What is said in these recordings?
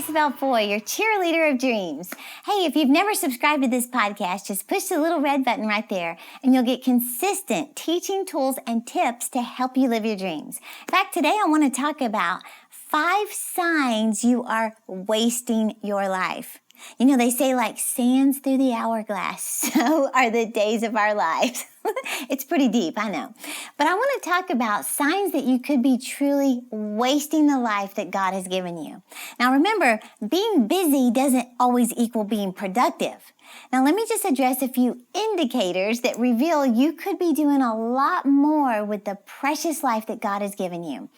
Savelle Foy, your cheerleader of dreams. Hey, if you've never subscribed to this podcast, just push the little red button right there and you'll get consistent teaching tools and tips to help you live your dreams. In fact, today I want to talk about 5 signs you are wasting your life. You know, they say like sands through the hourglass, so are the days of our lives. It's pretty deep, I know. But I want to talk about signs that you could be truly wasting the life that God has given you. Now remember, being busy doesn't always equal being productive. Now let me just address a few indicators that reveal you could be doing a lot more with the precious life that God has given you.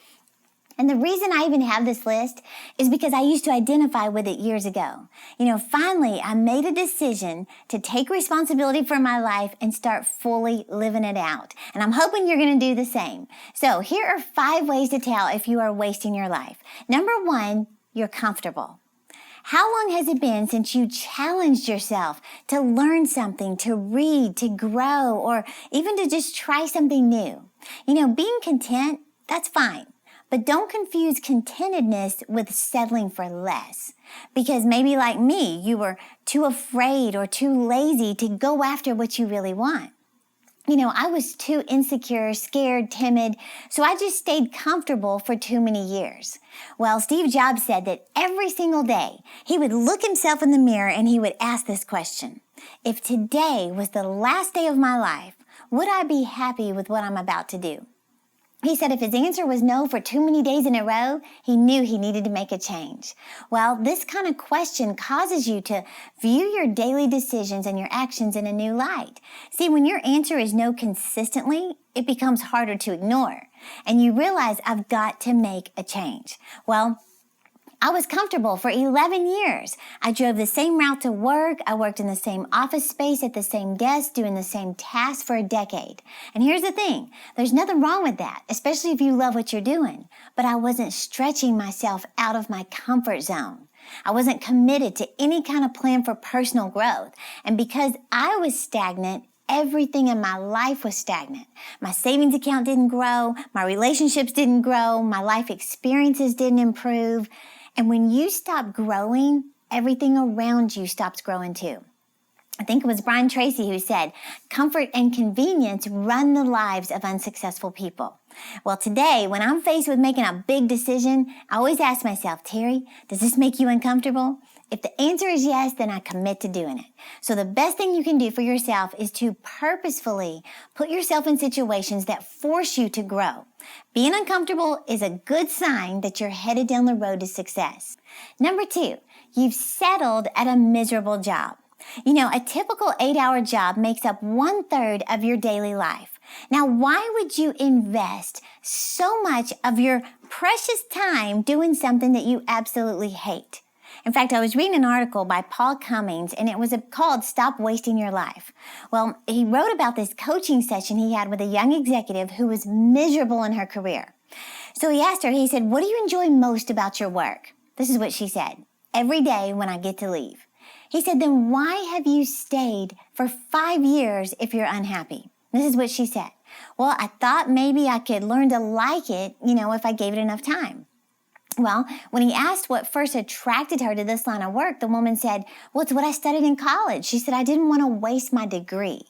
And the reason I even have this list is because I used to identify with it years ago. You know, finally, I made a decision to take responsibility for my life and start fully living it out. And I'm hoping you're going to do the same. So here are 5 ways to tell if you are wasting your life. Number 1, you're comfortable. How long has it been since you challenged yourself to learn something, to read, to grow, or even to just try something new? You know, being content, that's fine. But don't confuse contentedness with settling for less. Because maybe like me, you were too afraid or too lazy to go after what you really want. You know, I was too insecure, scared, timid, so I just stayed comfortable for too many years. Well, Steve Jobs said that every single day he would look himself in the mirror and he would ask this question: if today was the last day of my life, would I be happy with what I'm about to do? He said if his answer was no for too many days in a row, he knew he needed to make a change. Well, this kind of question causes you to view your daily decisions and your actions in a new light. See, when your answer is no consistently, it becomes harder to ignore. And you realize, I've got to make a change. Well, I was comfortable for 11 years. I drove the same route to work. I worked in the same office space at the same desk, doing the same tasks for a decade. And here's the thing, there's nothing wrong with that, especially if you love what you're doing. But I wasn't stretching myself out of my comfort zone. I wasn't committed to any kind of plan for personal growth. And because I was stagnant, everything in my life was stagnant. My savings account didn't grow. My relationships didn't grow. My life experiences didn't improve. And when you stop growing, everything around you stops growing too. I think it was Brian Tracy who said, comfort and convenience run the lives of unsuccessful people. Well, today, when I'm faced with making a big decision, I always ask myself, Terry, does this make you uncomfortable? If the answer is yes, then I commit to doing it. So the best thing you can do for yourself is to purposefully put yourself in situations that force you to grow. Being uncomfortable is a good sign that you're headed down the road to success. Number 2, you've settled at a miserable job. You know, a typical 8-hour job makes up 1/3 of your daily life. Now, why would you invest so much of your precious time doing something that you absolutely hate? In fact, I was reading an article by Paul Cummings, and it was called Stop Wasting Your Life. Well, he wrote about this coaching session he had with a young executive who was miserable in her career. So he asked her, he said, what do you enjoy most about your work? This is what she said: every day when I get to leave. He said, then why have you stayed for 5 years if you're unhappy? This is what she said. Well, I thought maybe I could learn to like it, if I gave it enough time. Well, when he asked what first attracted her to this line of work, the woman said, well, it's what I studied in college. She said, I didn't want to waste my degree.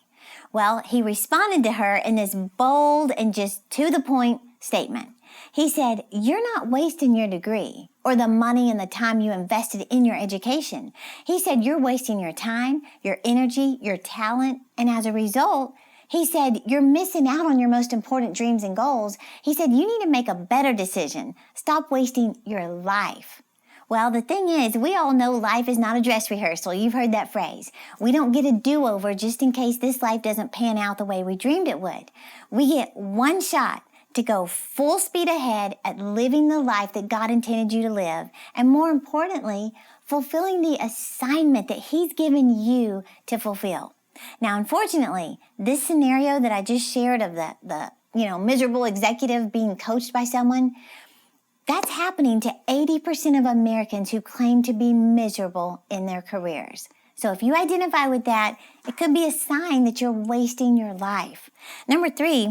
Well, he responded to her in this bold and just to the point statement. He said, you're not wasting your degree or the money and the time you invested in your education. He said, you're wasting your time, your energy, your talent, and as a result, he said, you're missing out on your most important dreams and goals. He said, you need to make a better decision. Stop wasting your life. Well, the thing is, we all know life is not a dress rehearsal. You've heard that phrase. We don't get a do-over just in case this life doesn't pan out the way we dreamed it would. We get one shot to go full speed ahead at living the life that God intended you to live. And more importantly, fulfilling the assignment that He's given you to fulfill. Now, unfortunately, this scenario that I just shared of the miserable executive being coached by someone, that's happening to 80% of Americans who claim to be miserable in their careers. So if you identify with that, it could be a sign that you're wasting your life. Number 3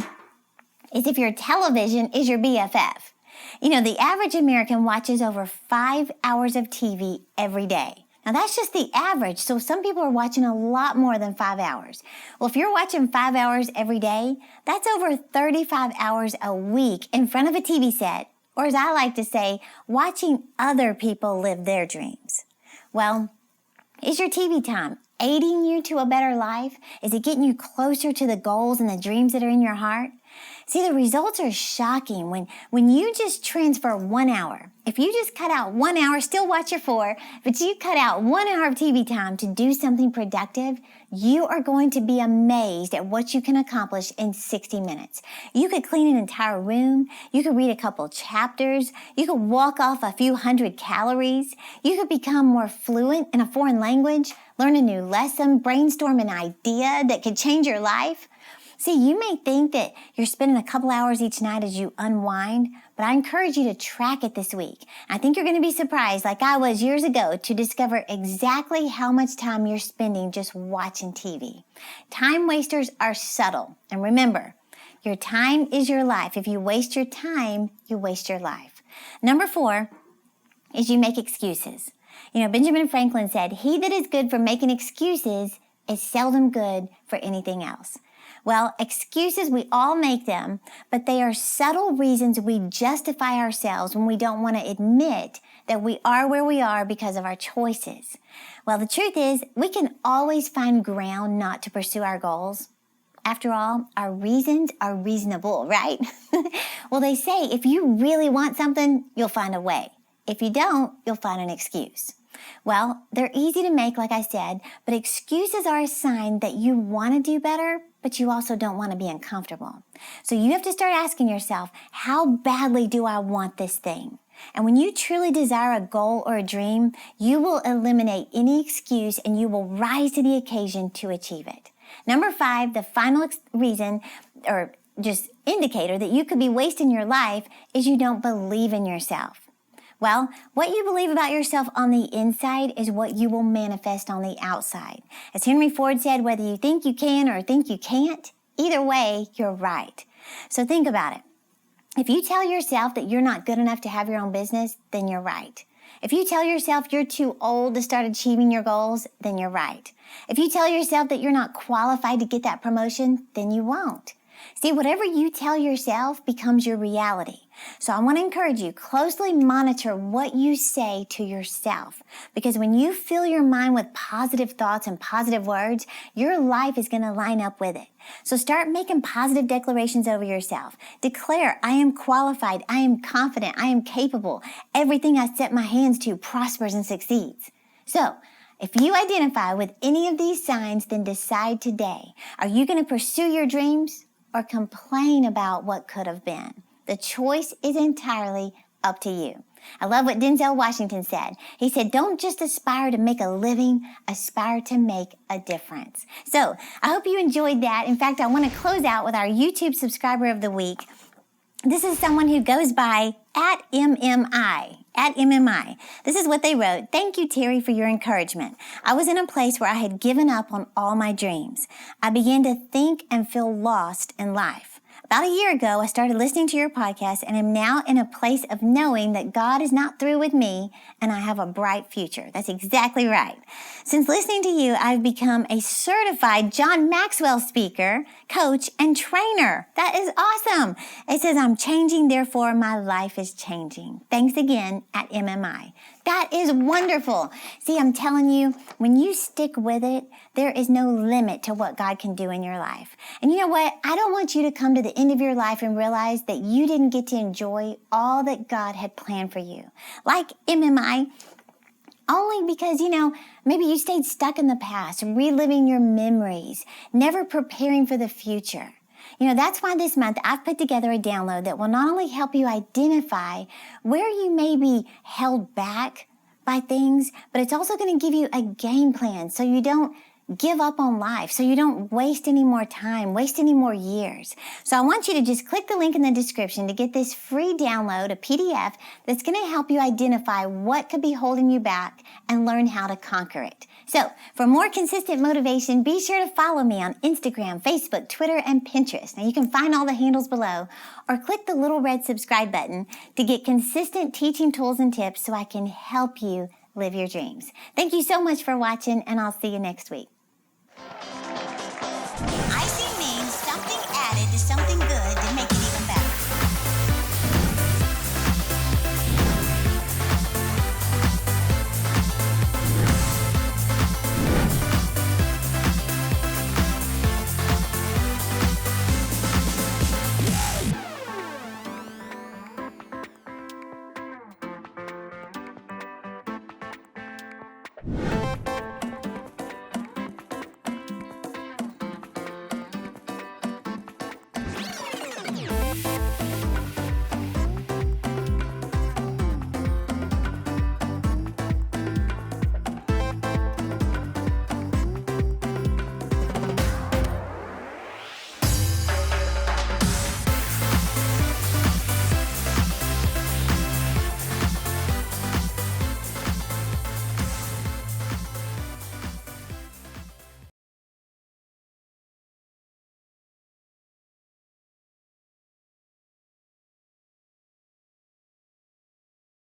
is if your television is your BFF. The average American watches over 5 hours of TV every day. Now, that's just the average, so some people are watching a lot more than 5 hours. Well, if you're watching 5 hours every day, that's over 35 hours a week in front of a TV set, or as I like to say, watching other people live their dreams. Well, is your TV time aiding you to a better life? Is it getting you closer to the goals and the dreams that are in your heart? See, the results are shocking when you just transfer 1 hour. If you just cut out 1 hour, still watch your 4, but you cut out 1 hour of TV time to do something productive, you are going to be amazed at what you can accomplish in 60 minutes. You could clean an entire room. You could read a couple chapters. You could walk off a few hundred calories. You could become more fluent in a foreign language, learn a new lesson, brainstorm an idea that could change your life. See, you may think that you're spending a couple hours each night as you unwind, but I encourage you to track it this week. I think you're going to be surprised, like I was years ago, to discover exactly how much time you're spending just watching TV. Time wasters are subtle. And remember, your time is your life. If you waste your time, you waste your life. Number 4 is you make excuses. Benjamin Franklin said, "He that is good for making excuses is seldom good for anything else." Well, excuses, we all make them, but they are subtle reasons we justify ourselves when we don't want to admit that we are where we are because of our choices. Well, the truth is, we can always find ground not to pursue our goals. After all, our reasons are reasonable, right? Well, they say if you really want something, you'll find a way. If you don't, you'll find an excuse. Well, they're easy to make, like I said, but excuses are a sign that you want to do better, but you also don't want to be uncomfortable. So you have to start asking yourself, how badly do I want this thing? And when you truly desire a goal or a dream, you will eliminate any excuse and you will rise to the occasion to achieve it. Number 5, the final reason or just indicator that you could be wasting your life is you don't believe in yourself. Well, what you believe about yourself on the inside is what you will manifest on the outside. As Henry Ford said, whether you think you can or think you can't, either way, you're right. So think about it. If you tell yourself that you're not good enough to have your own business, then you're right. If you tell yourself you're too old to start achieving your goals, then you're right. If you tell yourself that you're not qualified to get that promotion, then you won't. See, whatever you tell yourself becomes your reality. So I want to encourage you, closely monitor what you say to yourself. Because when you fill your mind with positive thoughts and positive words, your life is going to line up with it. So start making positive declarations over yourself. Declare, I am qualified, I am confident, I am capable. Everything I set my hands to prospers and succeeds. So, if you identify with any of these signs, then decide today, are you going to pursue your dreams or complain about what could have been? The choice is entirely up to you. I love what Denzel Washington said. He said, don't just aspire to make a living, aspire to make a difference. So I hope you enjoyed that. In fact, I want to close out with our YouTube subscriber of the week. This is someone who goes by @MMI. This is what they wrote. Thank you, Terri, for your encouragement. I was in a place where I had given up on all my dreams. I began to think and feel lost in life. About a year ago, I started listening to your podcast and am now in a place of knowing that God is not through with me and I have a bright future. That's exactly right. Since listening to you, I've become a certified John Maxwell speaker, coach, and trainer. That is awesome. It says, I'm changing, therefore my life is changing. Thanks again @MMI. That is wonderful. See, I'm telling you, when you stick with it, there is no limit to what God can do in your life. And you know what? I don't want you to come to the end of your life and realize that you didn't get to enjoy all that God had planned for you. Like MMI, only because, maybe you stayed stuck in the past, reliving your memories, never preparing for the future. That's why this month I've put together a download that will not only help you identify where you may be held back by things, but it's also going to give you a game plan so you don't give up on life, so you don't waste any more time, waste any more years. So I want you to just click the link in the description to get this free download, a PDF, that's going to help you identify what could be holding you back and learn how to conquer it. So for more consistent motivation, be sure to follow me on Instagram, Facebook, Twitter, and Pinterest. Now you can find all the handles below, or click the little red subscribe button to get consistent teaching tools and tips so I can help you live your dreams. Thank you so much for watching, and I'll see you next week. Icing means something added to something